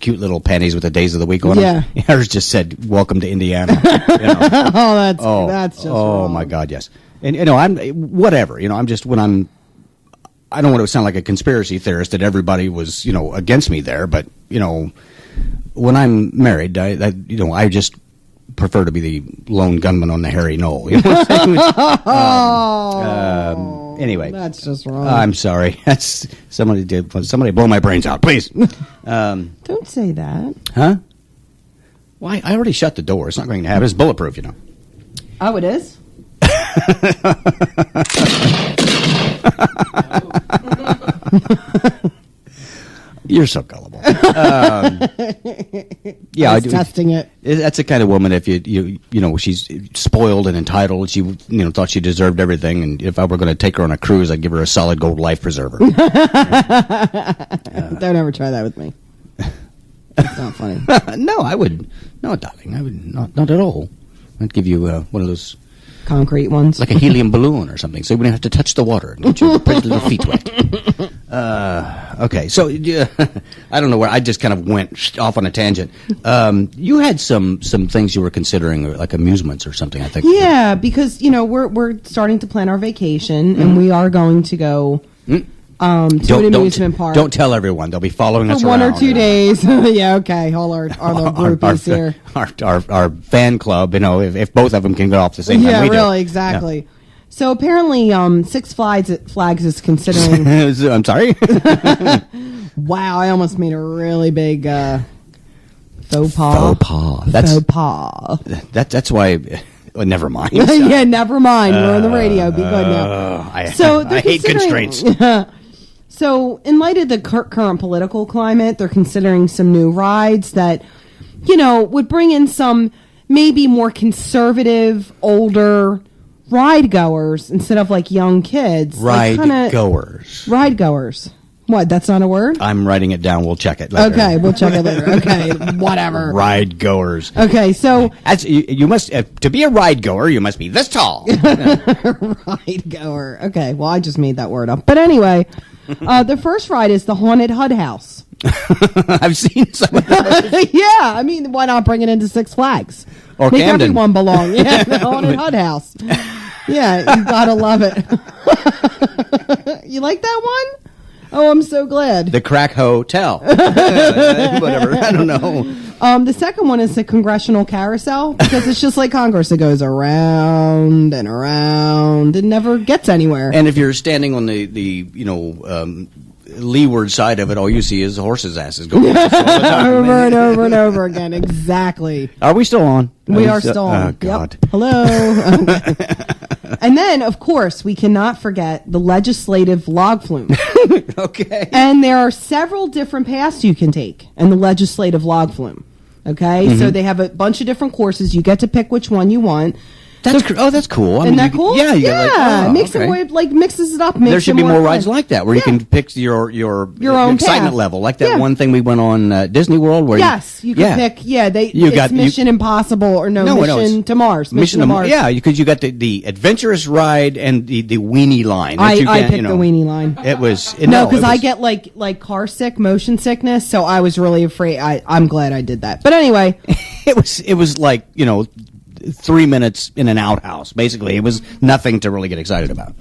cute little panties with the days of the week on them. Yeah. Hers just said, "Welcome to Indiana." That's just wrong. my God, yes. And I'm whatever. I'm just when I'm. I don't want to sound like a conspiracy theorist that everybody was against me there, but when I'm married, I just prefer to be the lone gunman on the hairy knoll. You know what I'm saying? Anyway, That's just wrong. I'm sorry. That's somebody blow my brains out, please. Don't say that. Huh? Why? I already shut the door. It's not going to happen. It's bulletproof, Oh, it is? You're so gullible. Yeah, I was testing it. That's the kind of woman. If she's spoiled and entitled. She thought she deserved everything. And if I were going to take her on a cruise, I'd give her a solid gold life preserver. Don't ever try that with me. It's not funny. No, I would. No, darling, I would not at all. I'd give you one of those, Concrete ones. like a helium balloon or something, so you wouldn't have to touch the water and get your pretty little feet wet. Okay, so I don't know where I just kind of went off on a tangent. You had some things you were considering, like amusements or something. I think. Yeah, because we're starting to plan our vacation, and we are going to go to an amusement park. Don't tell everyone; they'll be following us for 1 or around. 2 days. Yeah, okay. All our groupies here. Our fan club. If both of them can go off the same time Yeah, we do. really, exactly. Yeah. So apparently, Six Flags is considering. I'm sorry. Wow, I almost made a really big faux pas. Faux pas. Faux pas. That's why. Never mind. Yeah, never mind. We're on the radio. Be good now. I they're hate considering- constraints. So, in light of the current political climate, they're considering some new rides that, would bring in some maybe more conservative, older ride goers instead of like young kids. Ride Ride goers. What? That's not a word? I'm writing it down. We'll check it later. Okay, we'll check it later. Okay, whatever. Ride goers. Okay, so You must to be a ride goer. You must be this tall. ride goer. Okay, well, I just made that word up. But anyway, the first ride is the Haunted HUD House. I've seen some of that. Yeah, I mean, why not bring it into Six Flags? Or Make Camden. everyone belong. Yeah, the Haunted HUD House. Yeah, you gotta love it. You like that one? Oh, I'm so glad. The Crack Hotel. Whatever. I don't know. The second one is the Congressional Carousel, because it's just like Congress. It goes around and around and never gets anywhere. And if you're standing on the leeward side of it, all you see is the horses' asses going all the time. Over and over and over again. Exactly. Are we still on? We are still on. Oh, God. Yep. Hello. Okay. And then, of course, we cannot forget the legislative log flume. Okay. And there are several different paths you can take in the legislative log flume. Okay? Mm-hmm. So they have a bunch of different courses. You get to pick which one you want. That's that's cool. I Isn't mean, that cool? Yeah. Yeah. Makes okay. it more, mixes it up. Makes There should it be more fun. rides like that, where you Yeah. can pick your own excitement path. level, like that Yeah. one thing we went on Disney World. Where Yes, you can pick. Yeah, it's Mission Impossible or Mission to Mars. Mission to Mars. Yeah, because you got the adventurous ride and the weenie line. that you I can't, picked the weenie line. It was No, because I get like car sick, motion sickness, so I was really afraid. I'm glad I did that. But anyway, it was like 3 minutes in an outhouse. Basically, it was nothing to really get excited about.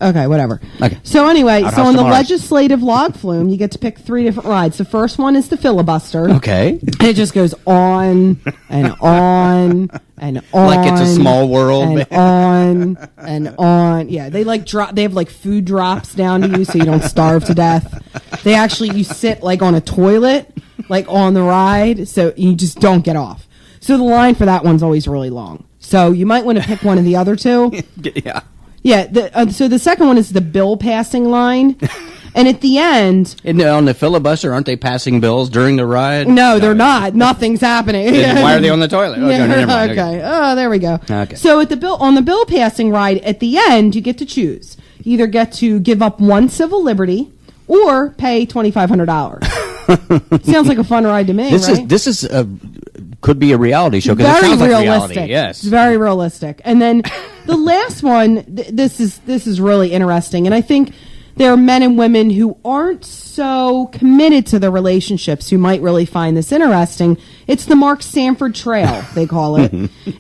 okay, whatever. Okay. So anyway, Outhouse so on to the Mars. legislative log flume, you get to pick 3 different rides. The first one is the filibuster. Okay, And it just goes on and on and on. Like it's a small world. And on and on. Yeah, they they have like food drops down to you so you don't starve to death. You sit like on a toilet, like on the ride, so you just don't get off. So the line for that one's always really long. So you might want to pick one of the other two. yeah. Yeah, so the second one is the bill passing line. And at the end... And on the filibuster, aren't they passing bills during the ride? No, they're not. Nothing's happening. Then why are they on the toilet? Okay, Yeah, no, never mind. okay. Oh, there we go. Okay. So on the bill passing ride, at the end, you get to choose. You either get to give up one civil liberty or pay $2,500. Sounds like a fun ride to me, right? This is could be a reality show because it Very sounds like realistic. reality. Yes. It's very realistic. And then the last one, this is really interesting, and I think there are men and women who aren't so committed to their relationships who might really find this interesting. It's the Mark Sanford Trail, they call it.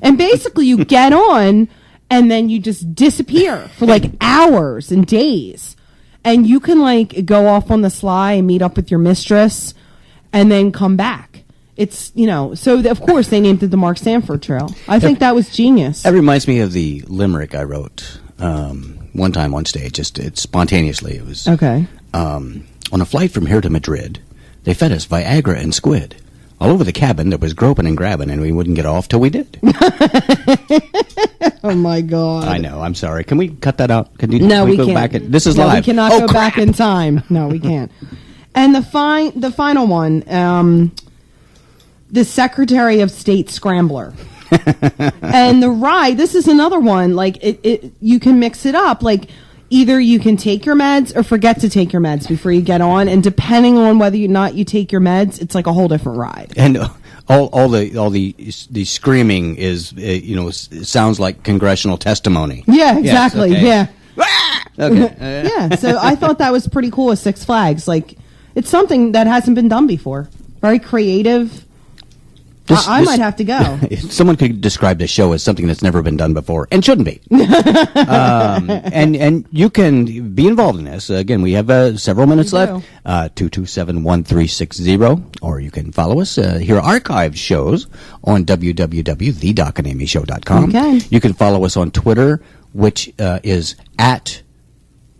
And basically you get on and then you just disappear for like hours and days. And you can like go off on the sly and meet up with your mistress and then come back. It's, so of course they named it the Mark Sanford Trail. I think that was genius. That reminds me of the limerick I wrote one time on stage. It spontaneously. It was Okay. on a flight from here to Madrid. They fed us Viagra and squid. All over the cabin, there was groping and grabbing, and we wouldn't get off till we did. Oh my God! I know. I'm sorry. Can we cut that out? Can No, we go can't. back? This is No, live. we cannot Oh, go crap. back in time. No, we can't. And the final one, the Secretary of State Scrambler. And the ride, this is another one, like you can mix it up. Like either you can take your meds or forget to take your meds before you get on, and depending on whether or not you take your meds, it's like a whole different ride. And all the screaming is sounds like congressional testimony. Yeah, Yes, exactly. okay. Yeah. Okay. Yeah, so I thought that was pretty cool with Six Flags. Like, it's something that hasn't been done before. Very creative. I might have to go. Someone could describe this show as something that's never been done before and shouldn't be. And you can be involved in this. Again, we have several minutes We left. 227-1360, or you can follow us. Hear archived shows on www.thedocanamyshow.com. Okay. You can follow us on Twitter, which is at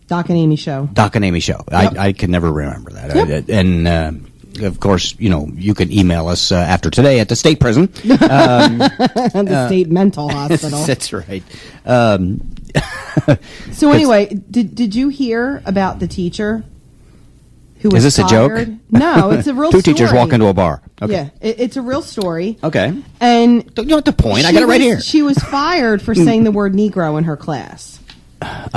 Doc and Amy Show. Doc and Amy Show. Yep. I can never remember that. Yep. And of course, you can email us after today at the state prison. The State Mental Hospital. That's right. So anyway, did you hear about the teacher who was Is this a fired? joke? No, it's a real Two story. teachers walk into a bar. Okay. Yeah, it's a real story. Okay. And You don't have to point. I she got it right was- here. She was fired for saying the word Negro in her class.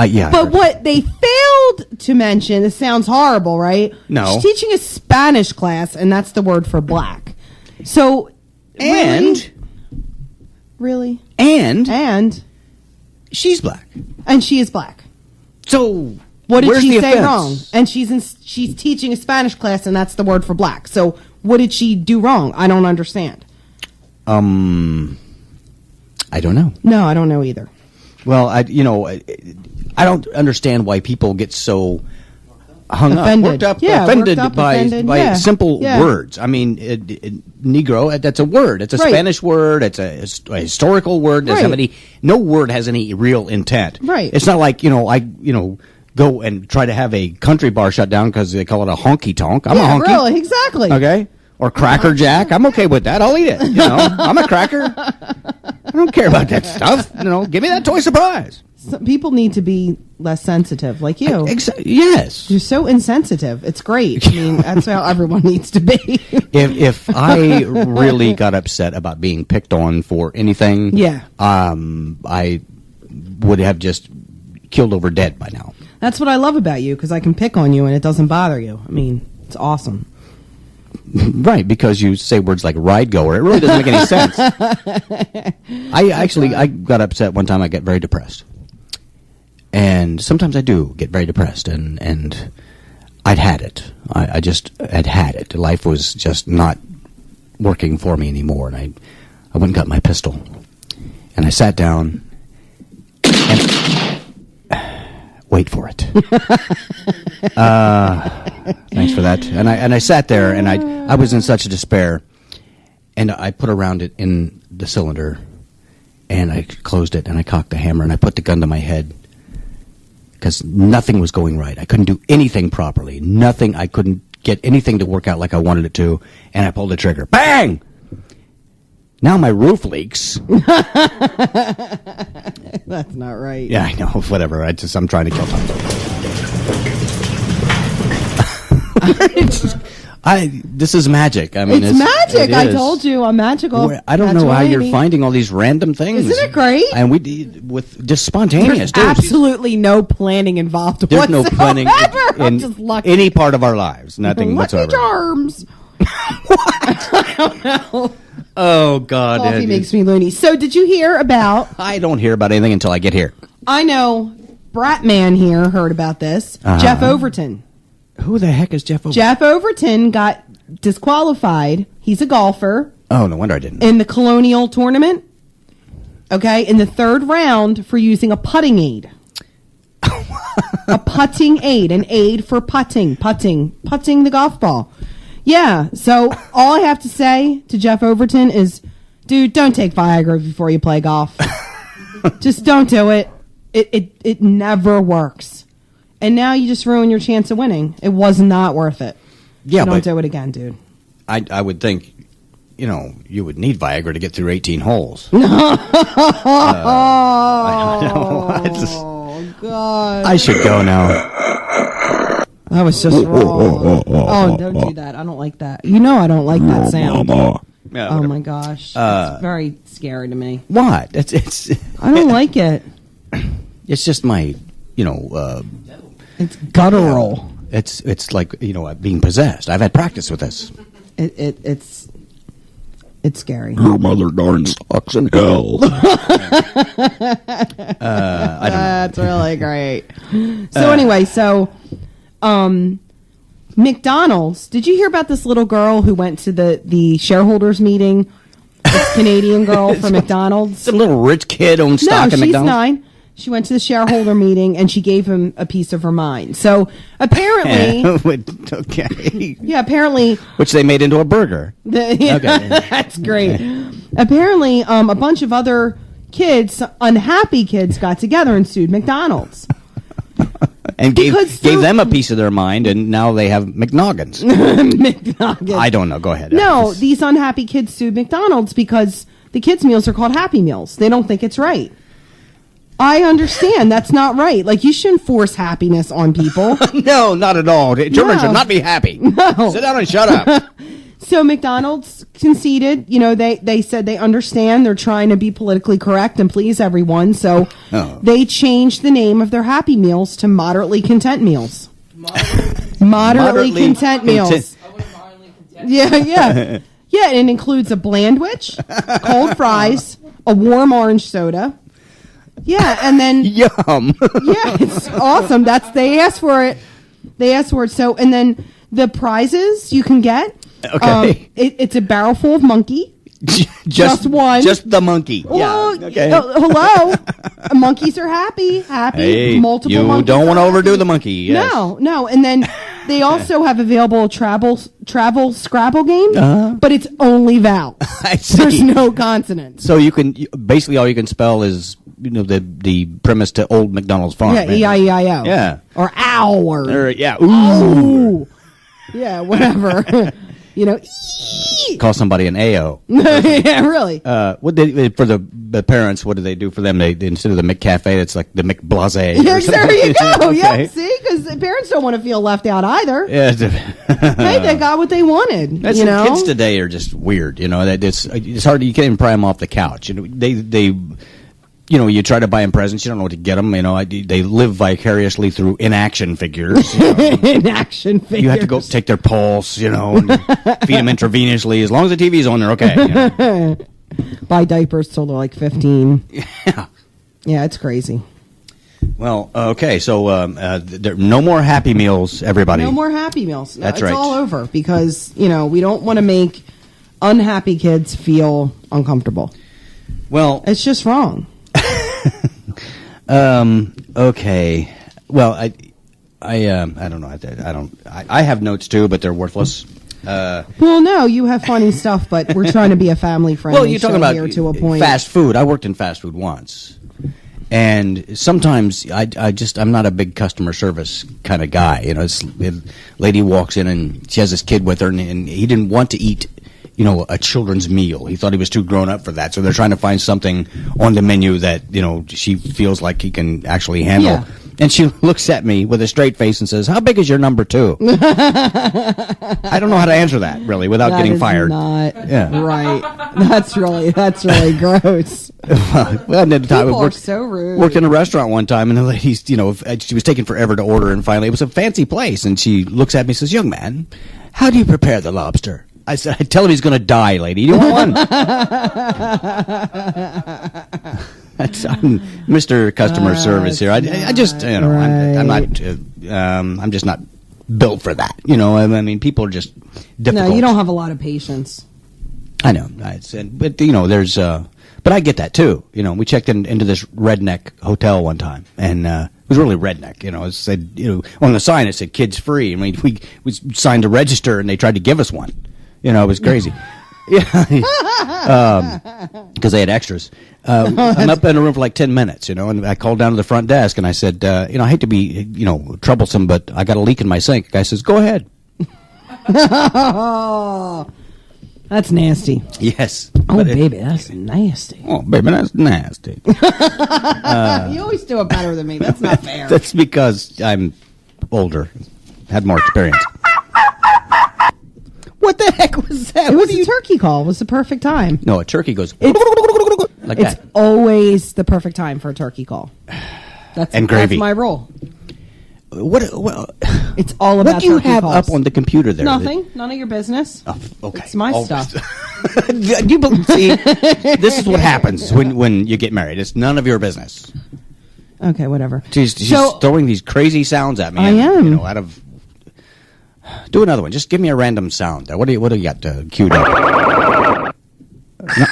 Yeah. I But heard. what they failed to mention, this sounds horrible, right? No. She's teaching a Spanish class, and that's the word for black. So, And really? and And she's black. she is black. So What did where's she the say offense? wrong? And she's teaching a Spanish class, and that's the word for black. So what did she do wrong? I don't understand. I don't know. No, I don't know either. Well, I don't understand why people get so hung Offended. up, worked up, Yeah, offended worked up, by offended, by yeah. simple Yeah. words. I mean, Negro, that's a word. It's a Right. Spanish word. It's a historical word. Doesn't have Right. no word has any real intent. Right. It's not like I go and try to have a country bar shut down because they call it a honky tonk. I'm a Yeah, honky. really, exactly. Okay. Or Cracker Jack. I'm okay with that. I'll eat it. I'm a cracker. I don't care about that stuff. Give me that toy surprise. Some people need to be less sensitive, like you. Yes. You're so insensitive. It's great. I mean, that's how everyone needs to be. If I really got upset about being picked on for anything, Yeah. I would have just killed over dead by now. That's what I love about you, because I can pick on you and it doesn't bother you. I mean, it's awesome. Right, because you say words like ride goer. It really doesn't make any sense. I got upset one time. I get very depressed. And sometimes I do get very depressed, and I'd had it. I just had it. Life was just not working for me anymore, and I went and got my pistol, and I sat down, and wait for it. Thanks for that. And I sat there, and I was in such a despair, and I put around it in the cylinder, and I closed it, and I cocked the hammer, and I put the gun to my head. Because nothing was going right. I couldn't do anything properly. Nothing. I couldn't get anything to work out like I wanted it to. And I pulled the trigger. Bang! Now my roof leaks. That's not right. Yeah, I know. Whatever. I'm trying to kill time. This is magic. I mean, It's magic. it I is. told you, I'm magical. I don't That's know how right, you're Amy. finding all these random things. Isn't it great? And we did with just spontaneous. There's too. absolutely no planning involved There's no whatsoever. planning I'm in just lucky. any part of our lives. Nothing Lucky whatsoever. Charms. I don't know. Oh God! Coffee makes me loony. So, did you hear about? I don't hear about anything until I get here. I know, Bratman here heard about this. Jeff Overton. Who the heck is Jeff Overton? Jeff Overton got disqualified. He's a golfer Oh, no wonder I didn't. in the Colonial tournament. Okay, in the third round for using a putting aid. A putting aid, an aid for putting the golf ball. Yeah, so all I have to say to Jeff Overton is, dude, don't take Viagra before you play golf. Just don't do it. It never works. And now you just ruin your chance of winning. It was not worth it. Yeah, Don't but do it again, dude. I would think, you would need Viagra to get through 18 holes. Oh, God. I should go now. That was just wrong. Oh, don't do that. I don't like that. You know I don't like that sound. Yeah, Oh, my gosh. It's very scary to me. What? It's I don't like it. it's just my, It's guttural. it's like, being possessed. I've had practice with this. It's scary. Your mother darn sucks in hell. That's really great. So anyway, McDonald's. Did you hear about this little girl who went to the shareholders meeting? This Canadian girl from McDonald's. Some little rich kid owns stock in she's McDonald's. 9. She went to the shareholder meeting and she gave him a piece of her mind. So apparently, Okay. yeah, apparently Which they made into a burger. Okay. that's great. Apparently, a bunch of other kids, unhappy kids, got together and sued McDonald's. And Because gave through- them a piece of their mind, and now they have McNoggins. McNuggets. I don't know. Go ahead. No, these unhappy kids sued McDonald's because the kids' meals are called Happy Meals. They don't think it's right. I understand. That's not right. Like, you shouldn't force happiness on people. No, not at all. Children No. should not be happy. No. Sit down and shut up. So McDonald's conceded, they said they understand they're trying to be politically correct and please everyone. So they changed the name of their Happy Meals to Moderately Content Meals. Moderately Content Meals. Yeah. Yeah, and it includes a blandwich, cold fries, a warm orange soda. Yeah, and then Yum. yeah, it's awesome. They asked for it. So, and then the prizes you can get. Okay. It's a barrel full of monkey. Just one. Just the monkey. Well, yeah. Okay. Hello. Monkeys are happy. Hey, multiple you monkeys don't want to are overdo happy. the monkey. Yes. No. And then they also have available a travel Scrabble game, but it's only vowels. I see. There's no consonants. So you can basically all you can spell is the premise to Old McDonald's Farm. Yeah, E-I-E-I-O. Yeah. Or owl. Or, yeah. Ooh. Yeah, whatever. Call somebody an AO. Yeah, really. What for the parents? What do they do for them? They instead of the McCafe, it's like the McBlase. Yeah, there you go. Okay. Yeah, see, because the parents don't want to feel left out either. Yeah, Hey, they got what they wanted. Kids today are just weird. It's hard. You can't even pry them off the couch. They you try to buy them presents, you don't know what to get them. They live vicariously through inaction figures. Inaction figures. You have to go take their pulse, and feed them intravenously. As long as the TV's on, they're okay. Buy diapers till they're like 15. Yeah. Yeah, it's crazy. Well, okay, so there no more Happy Meals, everybody. No more Happy Meals. No, That's it's right. all over because, we don't want to make unhappy kids feel uncomfortable. Well, It's just wrong. okay. Well, I don't know. I have notes too, but they're worthless. Well, no, you have funny stuff, but we're trying to be a family-friendly Well, you're talking show about here to a point. fast food. I worked in fast food once, and sometimes I'm not a big customer service kind of guy. A lady walks in and she has this kid with her, and he didn't want to eat a children's meal. He thought he was too grown up for that. So they're trying to find something on the menu that, she feels like he can actually handle. Yeah. And she looks at me with a straight face and says, "How big is your number 2?" I don't know how to answer that, really, without That getting is fired. Not Yeah. right. That's really gross. Well, and then I People are worked, so rude. worked in a restaurant one time, and the lady's, she was taking forever to order, and finally, it was a fancy place, and she looks at me and says, "Young man, how do you prepare the lobster?" I said, "I tell him he's going to die, lady. You want one?" I'm Mr. Customer Service here. I just, I'm not. I'm just not built for that. People are just difficult. No, you don't have a lot of patience. I know. But there's. But I get that too. We checked into this redneck hotel one time, and it was really redneck. It said, on the sign it said kids free. I mean, we signed to register, and they tried to give us one. It was crazy. Yeah, because they had extras. I'm up in a room for like 10 minutes, and I called down to the front desk, and I said, I hate to be, troublesome, but I got a leak in my sink. The guy says, "Go ahead." That's nasty. Yes. Oh, baby, that's nasty. Oh, baby, that's nasty. You always do it better than me. That's not fair. That's because I'm older, had more experience. What the heck was that? It was a turkey call. It was the perfect time. No, a turkey goes like It's that. always the perfect time for a turkey call. And gravy. That's my role. What? It's all about What do you turkey have calls. up on the computer there? Nothing. None of your business. Oh, okay. It's my stuff. See, this is what happens when you get married. It's none of your business. Okay, whatever. She's throwing these crazy sounds at me. I am. Out of. Do another one. Just give me a random sound. What do you got queued up? No.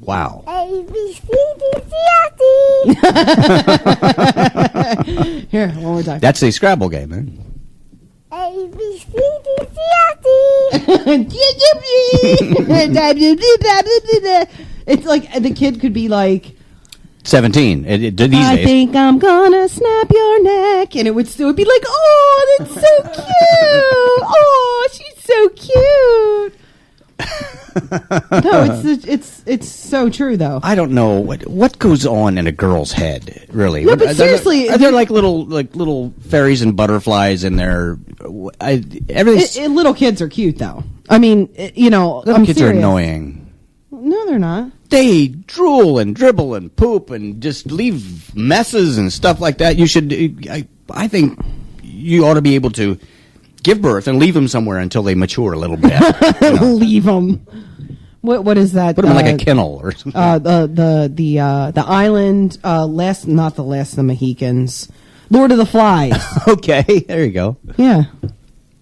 Wow. A, B, C, D, C, F, D. Here, one more time. That's a Scrabble game, man. A, B, C, D, C, F, D. It's like the kid could be like, 17. These "I days. think I'm gonna snap your neck," and it would still be like, "Oh, that's so cute! Oh, she's so cute." No, it's so true though. I don't know what goes on in a girl's head, really. No, but seriously, are there like little fairies and butterflies in there, everything's Little kids are cute, though. I mean, little I'm kids serious. are annoying. No, they're not. They drool and dribble and poop and just leave messes and stuff like that. You should, I think, you ought to be able to give birth and leave them somewhere until they mature a little bit. Leave them. What is that? Put them in like a kennel or something. The island, not the last of the Mohicans, Lord of the Flies. Okay, there you go. Yeah.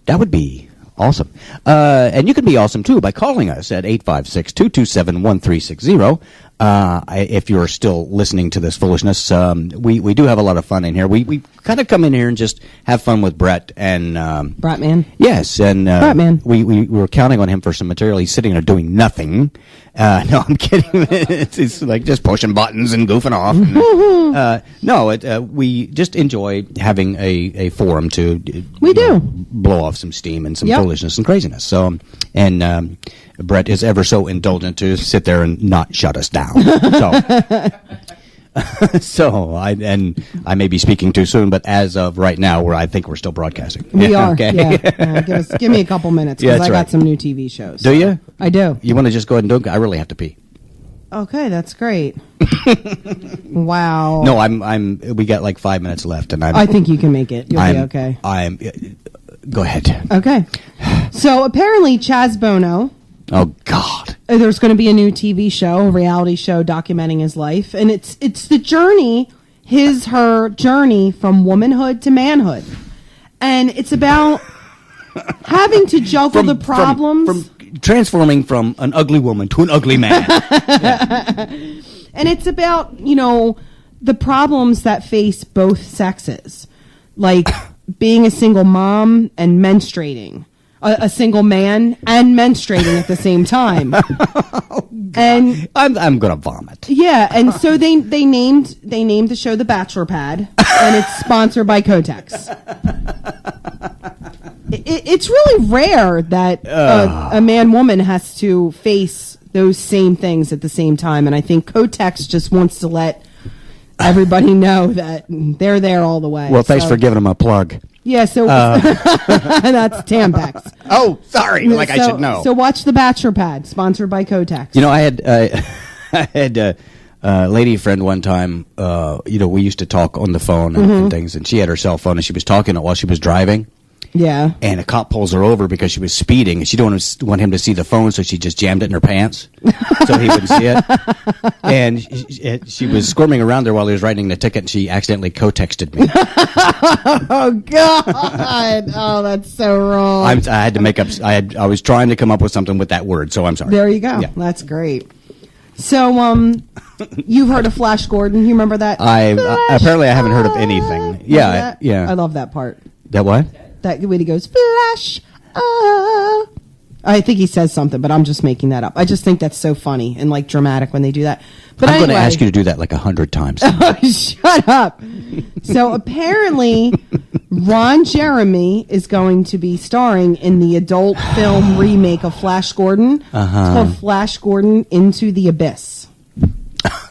That would be awesome. And you can be awesome, too, by calling us at 856-227-1360. If you're still listening to this foolishness, we do have a lot of fun in here. We kind of come in here and just have fun with Brett and Bratman. Yes, and Bratman. we were counting on him for some material. He's sitting there doing nothing. No, I'm kidding. It's like just pushing buttons and goofing off. We just enjoy having a forum to blow off some steam and some foolishness and craziness. So, and Brett is ever so indulgent to sit there and not shut us down. So I may be speaking too soon, but as of right now, I think we're still broadcasting. We are. Okay. Yeah. Give me a couple minutes because I got some new TV shows. Do you? I do. You want to just go ahead and do it? I really have to pee. Okay, that's great. Wow. No, we got like 5 minutes left, and I think you can make it. You'll be okay. Go ahead. Okay. So apparently, Chaz Bono. Oh God. There's going to be a new TV show, a reality show documenting his life, and it's the journey, her journey from womanhood to manhood, and it's about having to juggle the problems from transforming from an ugly woman to an ugly man. And it's about the problems that face both sexes, like being a single mom and menstruating. A single man and menstruating at the same time. And I'm gonna vomit. Yeah, and so they named the show The Bachelor Pad, and it's sponsored by Kotex. It's really rare that a man-woman has to face those same things at the same time, and I think Kotex just wants to let everybody know that they're there all the way. Well, thanks for giving them a plug. Yeah, so that's Tampax. Oh, sorry, I should know. So watch The Bachelor Pad, sponsored by Kotex. I had a lady friend one time. We used to talk on the phone and things, and she had her cell phone, and she was talking while she was driving. Yeah. And a cop pulls her over because she was speeding, and she didn't want him to see the phone, so she just jammed it in her pants so he wouldn't see it. And she was squirming around there while he was writing the ticket, and she accidentally co-texted me. Oh, God. Oh, that's so wrong. I had to make up. I was trying to come up with something with that word, so I'm sorry. There you go. Yeah. That's great. So, you've heard of Flash Gordon. You remember that? Apparently I haven't heard of anything. Yeah, yeah. I love that part. That what? That when he goes, Flash. I think he says something, but I'm just making that up. I just think that's so funny and dramatic when they do that. But I'm going to ask you to do that 100 times. Shut up. So apparently, Ron Jeremy is going to be starring in the adult film remake of Flash Gordon. It's called Flash Gordon Into the Abyss.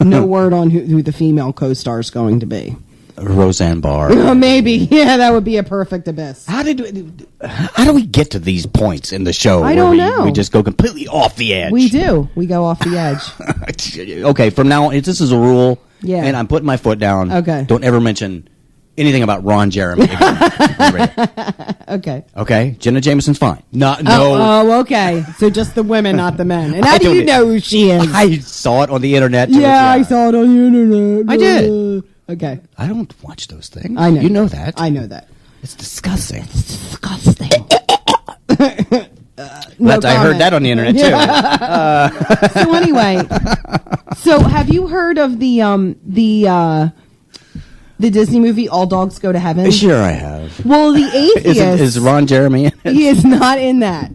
No word on who the female co-star is going to be. Roseanne Barr. Maybe. Yeah, that would be a perfect abyss. How do we get to these points in the show? I don't know. We just go completely off the edge. We do. We go off the edge. Okay, from now on, this is a rule. Yeah. And I'm putting my foot down. Okay. Don't ever mention anything about Ron Jeremy again. Okay. Okay? Jenna Jameson's fine. No. Oh, okay. So just the women, not the men. And how do you know who she is? I saw it on the internet. Yeah, I saw it on the internet. I did. Okay. I don't watch those things. I know. You know that. I know that. It's disgusting. It's disgusting. I heard that on the internet, too. So anyway, have you heard of the Disney movie All Dogs Go to Heaven? Sure, I have. Well, the atheist... Is Ron Jeremy in it? He is not in that,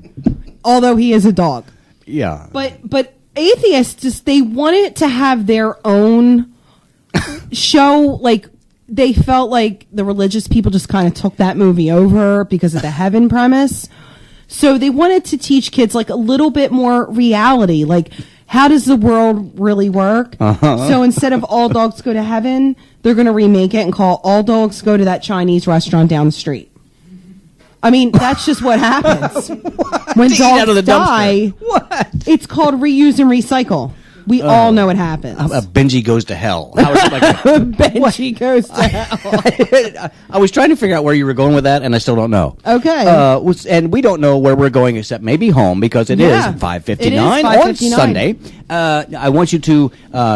although he is a dog. Yeah. But atheists, they wanted to have their own show. They felt like the religious people just kind of took that movie over because of the heaven premise. So they wanted to teach kids a little bit more reality, how does the world really work? So instead of All Dogs Go to Heaven, they're going to remake it and call All Dogs Go to that Chinese restaurant down the street. I mean, that's just what happens. When To eat out of the dogs die, dumpster. What? it's called reuse and recycle. We all know it happens. Benji goes to hell. How is it like Benji goes to hell. I was trying to figure out where you were going with that, and I still don't know. Okay. And we don't know where we're going except maybe home because it Yeah. is 5:59 It is on 5:59. Sunday. I want you to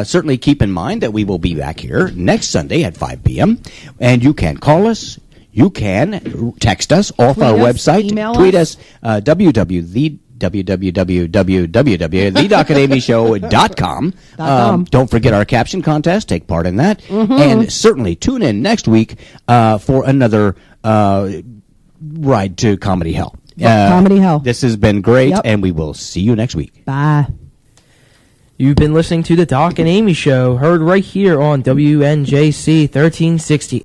certainly keep in mind that we will be back here next Sunday at 5 p.m. And you can call us. You can text us off Tweet our us, website. email Tweet us. us www.thedockinamyshow.com. Don't forget our caption contest. Take part in that. And certainly tune in next week for another ride to Comedy Hell. Comedy Hell. This has been great, Yep. and we will see you next week. Bye. You've been listening to the Doc and Amy Show, heard right here on WNJC 1360